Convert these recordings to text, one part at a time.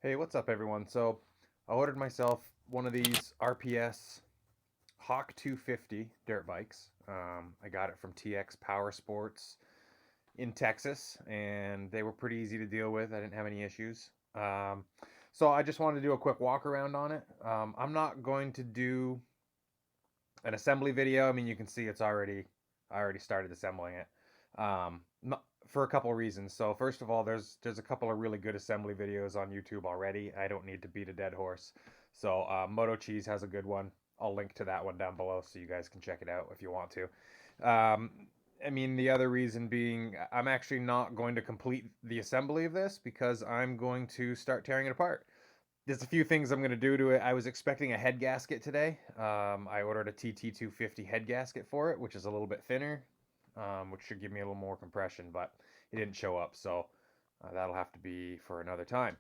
Hey, what's up everyone? So I ordered myself one of these RPS Hawk 250 dirt bikes. I got it from TX Power Sports in Texas, and they were pretty easy to deal with. I didn't have any issues. So I just wanted to do a quick walk around on it. I'm not going to do an assembly video. I mean, you can see I already started assembling it. For a couple of reasons. So first of all, there's a couple of really good assembly videos on YouTube already. I don't need to beat a dead horse. So Moto Cheese has a good one. I'll link to that one down below so you guys can check it out if you want to. Um, I mean, the other reason being, I'm actually not going to complete the assembly of this because I'm going to start tearing it apart. There's a few things I'm going to do to it. I was expecting a head gasket today. I ordered a TT250 head gasket for it, which is a little bit thinner, which should give me a little more compression, but it didn't show up, so that'll have to be for another time.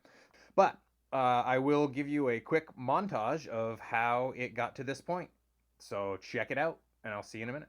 But I will give you a quick montage of how it got to this point. So check it out, and I'll see you in a minute.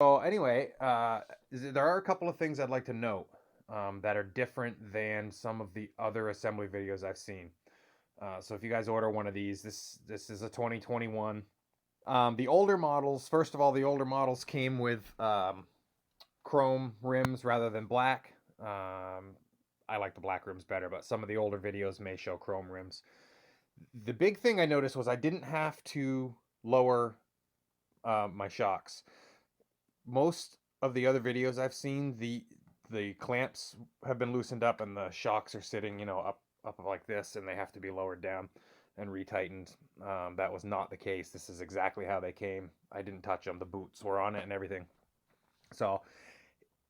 So anyway, there are a couple of things I'd like to note that are different than some of the other assembly videos I've seen. So if you guys order one of these, this is a 2021. The older models, first of all, the older models came with chrome rims rather than black. I like the black rims better, but some of the older videos may show chrome rims. The big thing I noticed was I didn't have to lower my shocks. Most of the other videos I've seen, the clamps have been loosened up and the shocks are sitting, up like this, and they have to be lowered down and retightened. That was not the case. This is exactly how they came. I didn't touch them. The boots were on it and everything. So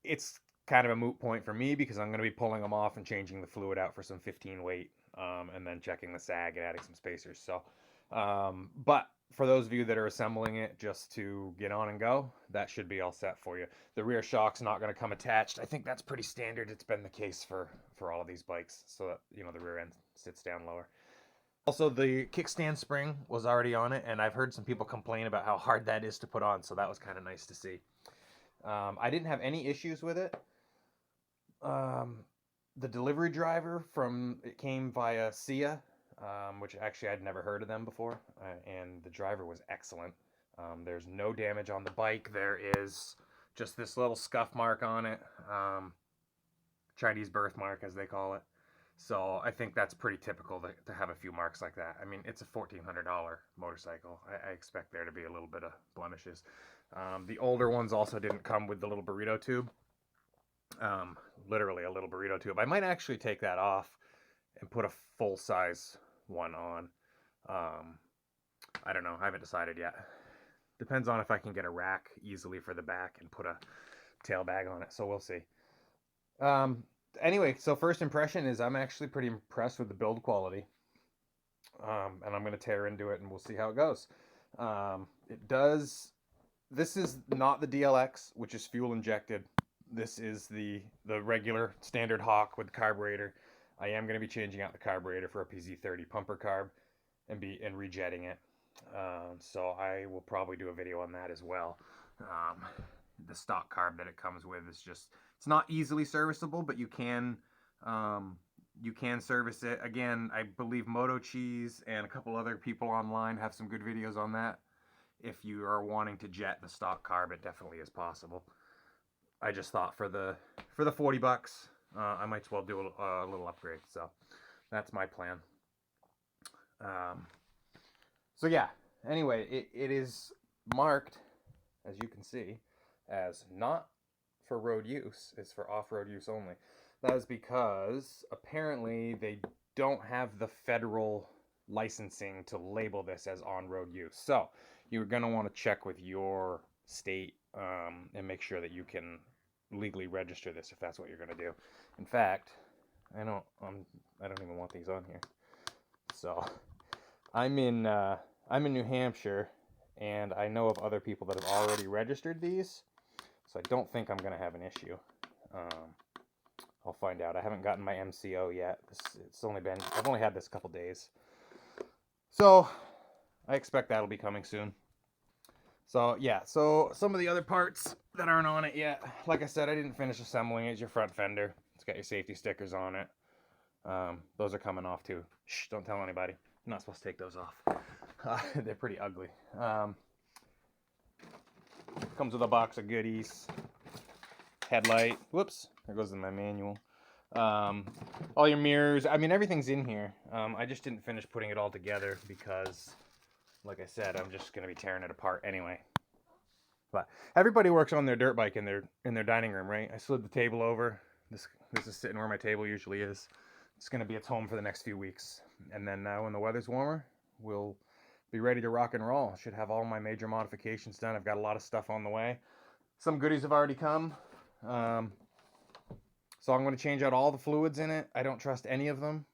it's kind of a moot point for me because I'm going to be pulling them off and changing the fluid out for some 15 weight, and then checking the sag and adding some spacers. So, but for those of you that are assembling it just to get on and go, that should be all set for you. The rear shock's not going to come attached. I think that's pretty standard. It's been the case for all of these bikes, so that the rear end sits down lower. Also, the kickstand spring was already on it, and I've heard some people complain about how hard that is to put on, so that was kind of nice to see. I didn't have any issues with it. The delivery driver it came via SIA, which actually I'd never heard of them before, and the driver was excellent. There's no damage on the bike. There is just this little scuff mark on it, Chinese birthmark as they call it. So I think that's pretty typical to have a few marks like that. I mean, it's a $1,400 motorcycle. I expect there to be a little bit of blemishes. The older ones also didn't come with the little burrito tube. Literally a little burrito tube. I might actually take that off and put a full-size one on. I don't know. I haven't decided yet. Depends on if I can get a rack easily for the back and put a tail bag on it. So we'll see. Anyway, so first impression is I'm actually pretty impressed with the build quality. And I'm going to tear into it and we'll see how it goes. This is not the DLX, which is fuel injected. This is the regular standard Hawk with carburetor. I am going to be changing out the carburetor for a PZ30 pumper carb and rejetting it. So I will probably do a video on that as well. The stock carb that it comes with is it's not easily serviceable, but you can service it. Again, I believe Moto Cheese and a couple other people online have some good videos on that. If you are wanting to jet the stock carb, it definitely is possible. I just thought for the $40, I might as well do a little upgrade. So that's my plan. So yeah. Anyway, it is marked, as you can see, as not for road use. It's for off-road use only. That is because apparently they don't have the federal licensing to label this as on-road use. So you're going to want to check with your state and make sure that you can legally register this if that's what you're going to do. In fact, I don't even want these on here. So I'm in New Hampshire, and I know of other people that have already registered these, so I don't think I'm going to have an issue. I'll find out. I haven't gotten my MCO yet. I've only had this a couple days. So I expect that'll be coming soon. So yeah, so some of the other parts that aren't on it yet, like I said, I didn't finish assembling it. It's your front fender. It's got your safety stickers on it. Those are coming off too. Shh, don't tell anybody. You're not supposed to take those off. They're pretty ugly. Comes with a box of goodies. Headlight. Whoops. There goes my manual. All your mirrors. I mean, everything's in here. I just didn't finish putting it all together because, like I said, I'm just going to be tearing it apart anyway. But everybody works on their dirt bike in their dining room, right? I slid the table over. This is sitting where my table usually is. It's going to be its home for the next few weeks. And then when the weather's warmer, we'll be ready to rock and roll. Should have all my major modifications done. I've got a lot of stuff on the way. Some goodies have already come. So I'm going to change out all the fluids in it. I don't trust any of them.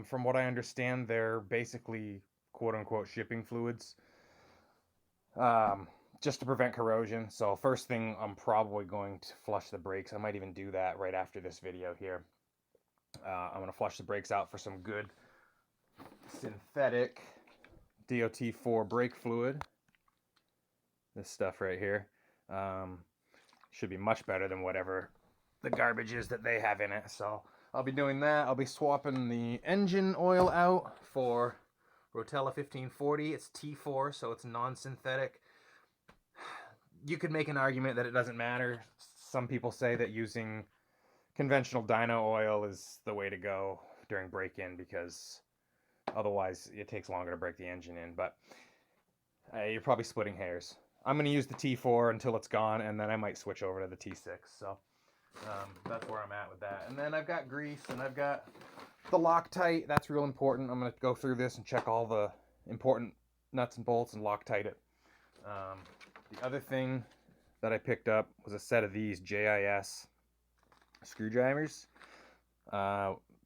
From what I understand, they're basically quote-unquote shipping fluids, just to prevent corrosion. So first thing, I'm probably going to flush the brakes. I might even do that right after this video here. I'm going to flush the brakes out for some good synthetic DOT4 brake fluid. This stuff right here should be much better than whatever the garbage is that they have in it. So I'll be doing that. I'll be swapping the engine oil out for Rotella 1540. It's T4, so it's non-synthetic. You could make an argument that it doesn't matter. Some people say that using conventional dyno oil is the way to go during break-in because otherwise it takes longer to break the engine in. But you're probably splitting hairs. I'm going to use the T4 until it's gone, and then I might switch over to the T6. So that's where I'm at with that. And then I've got grease, and I've got the Loctite. That's real important. I'm going to go through this and check all the important nuts and bolts and Loctite it. The other thing that I picked up was a set of these JIS screwdrivers.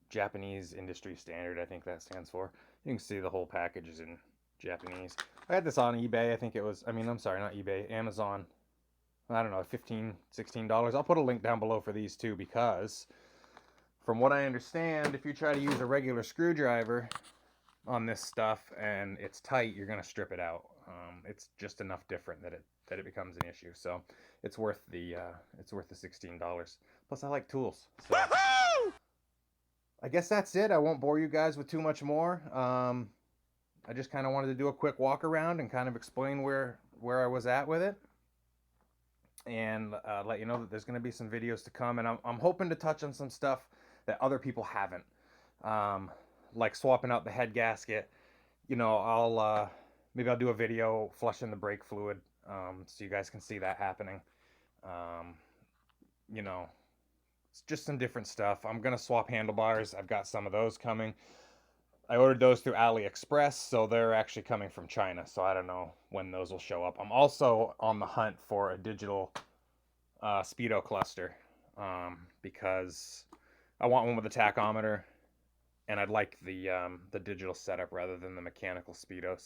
Japanese industry standard, I think that stands for. You can see the whole package is in Japanese. I had this on eBay. I think it was, I'm sorry, not eBay, Amazon. I don't know, $15, $16. I'll put a link down below for these too, because from what I understand, if you try to use a regular screwdriver on this stuff and it's tight, you're going to strip it out. It's just enough different that it becomes an issue. So it's worth the $16. Plus I like tools. So I guess that's it. I won't bore you guys with too much more. I just kind of wanted to do a quick walk around and kind of explain where I was at with it. And let you know that there's going to be some videos to come. And I'm hoping to touch on some stuff that other people haven't. Like swapping out the head gasket. You know, maybe I'll do a video flushing the brake fluid. So you guys can see that happening. You know, it's just some different stuff. I'm going to swap handlebars. I've got some of those coming. I ordered those through AliExpress, so they're actually coming from China, so I don't know when those will show up. I'm also on the hunt for a digital speedo cluster because I want one with a tachometer, and I'd like the digital setup rather than the mechanical speedo.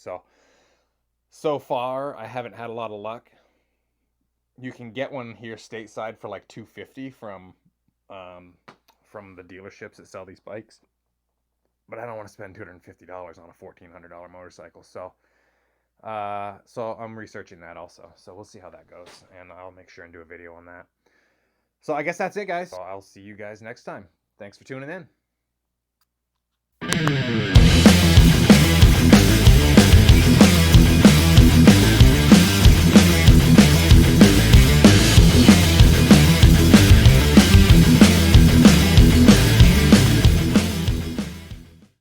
So far, I haven't had a lot of luck. You can get one here stateside for like $250 from the dealerships that sell these bikes. But I don't want to spend $250 on a $1,400 motorcycle. So I'm researching that also. So we'll see how that goes. And I'll make sure and do a video on that. So I guess that's it, guys. So I'll see you guys next time. Thanks for tuning in.